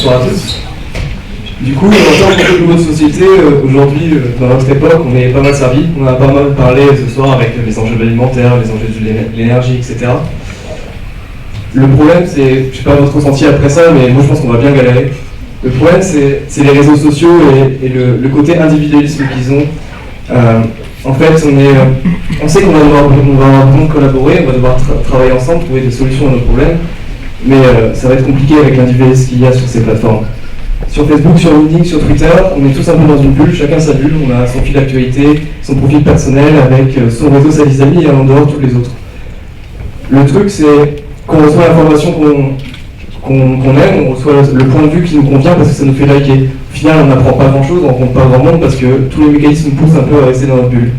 Bonsoir à tous. Du coup, en tant que nouveau de société, aujourd'hui, dans notre époque, on est pas mal servi. On a pas mal parlé ce soir avec les enjeux alimentaires, les enjeux de l'énergie, etc. Le problème, c'est, je sais pas votre ressenti après ça, mais moi je pense qu'on va bien galérer. Le problème, c'est les réseaux sociaux et le côté individualisme qu'ils ont. En fait, on sait qu'on va devoir collaborer, on va devoir travailler ensemble, trouver des solutions à nos problèmes, mais ça va être compliqué avec l'individualisme qu'il y a sur ces plateformes. Sur Facebook, sur LinkedIn, sur Twitter, on est tous un peu dans une bulle, chacun sa bulle, on a son fil d'actualité, son profil personnel avec son réseau, sa liste d'amis et en dehors tous les autres. Le truc, c'est qu'on reçoit l'information qu'on aime, on reçoit le point de vue qui nous convient parce que ça nous fait liker. Au final, on n'apprend pas grand-chose, on ne rencontre pas grand monde parce que tous les mécanismes nous poussent un peu à rester dans notre bulle.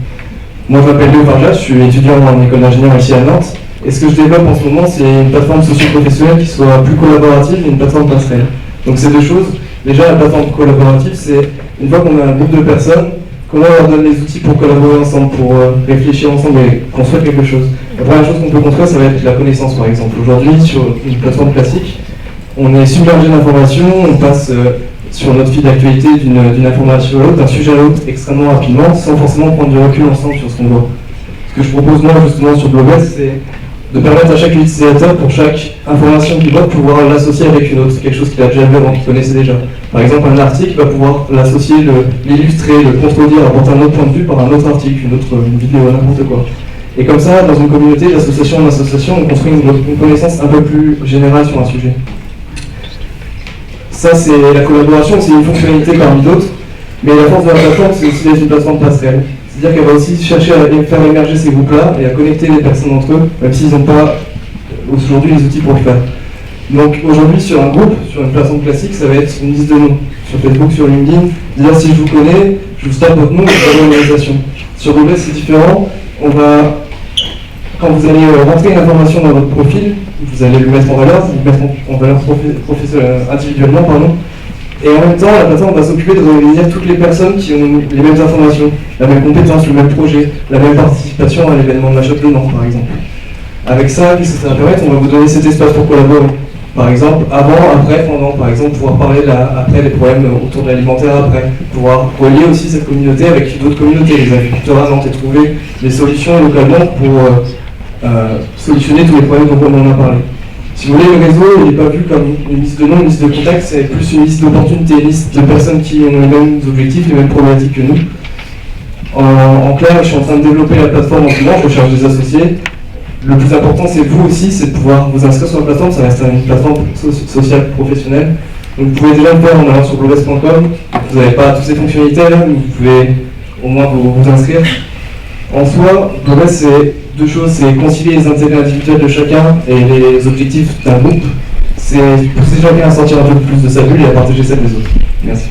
Moi, je m'appelle Léo Farja, je suis étudiant en école d'ingénieur ici à Nantes, et ce que je développe en ce moment, c'est une plateforme socio-professionnelle qui soit plus collaborative et une plateforme passerelle. Donc c'est deux choses. Déjà, la plateforme collaborative, c'est une fois qu'on a un groupe de personnes, comment on leur donne les outils pour collaborer ensemble, pour réfléchir ensemble et construire quelque chose. La première chose qu'on peut construire, ça va être la connaissance, par exemple. Aujourd'hui, sur une plateforme classique, on est submergé d'informations, on passe sur notre fil d'actualité d'une information à l'autre, d'un sujet à l'autre extrêmement rapidement, sans forcément prendre du recul ensemble sur ce qu'on voit. Ce que je propose moi, justement, sur Global, c'est de permettre à chaque utilisateur, pour chaque information qu'il voit, de pouvoir l'associer avec une autre, quelque chose qu'il a déjà vu avant, qu'il connaissait déjà. Par exemple, un article, il va pouvoir l'associer, l'illustrer, le contredire, apporter un autre point de vue par un autre article, une vidéo, n'importe quoi. Et comme ça, dans une communauté, d'association en association, on construit une connaissance un peu plus générale sur un sujet. Ça, c'est la collaboration, c'est une fonctionnalité parmi d'autres, mais la force de la plateforme, c'est aussi d'être une plateforme passerelle. C'est-à-dire qu'elle va aussi chercher à faire émerger ces groupes-là et à connecter les personnes entre eux, même s'ils n'ont pas aujourd'hui les outils pour le faire. Donc aujourd'hui, sur un groupe, sur une plateforme classique, ça va être une liste de noms. Sur Facebook, sur LinkedIn, dire si je vous connais, je vous tape votre nom et je vous donne une organisation. Sur Google, c'est différent. Quand vous allez rentrer une information dans votre profil, vous allez le mettre en valeur, vous le mettre en valeur individuellement, pardon. Et en même temps, la plateforme va s'occuper de réunir toutes les personnes qui ont les mêmes informations, la même compétence, le même projet, la même participation à l'événement de l'achat de Nantes, par exemple. Avec ça, qu'est-ce que ça va permettre? On va vous donner cet espace pour collaborer. Par exemple, avant, après, pendant, par exemple, pouvoir parler après des problèmes autour de l'alimentaire, après, pouvoir relier aussi cette communauté avec d'autres communautés, les agriculteurs à Nantes, et trouver des solutions localement pour solutionner tous les problèmes dont on a parlé. Si vous voulez, le réseau, il n'est pas vu comme une liste de noms, une liste de contacts, c'est plus une liste d'opportunités, une liste de personnes qui ont les mêmes objectifs, les mêmes problématiques que nous. En clair, je suis en train de développer la plateforme en ce moment, je recherche des associés. Le plus important, c'est vous aussi, c'est de pouvoir vous inscrire sur la plateforme, ça reste une plateforme sociale professionnelle. Donc vous pouvez déjà le faire en allant sur globes.com, vous n'avez pas toutes ces fonctionnalités, mais vous pouvez au moins vous inscrire. En soi, Globes, c'est deux choses, c'est concilier les intérêts individuels de chacun et les objectifs d'un groupe. C'est pousser chacun à sortir un peu plus de sa bulle et à partager celle des autres. Merci.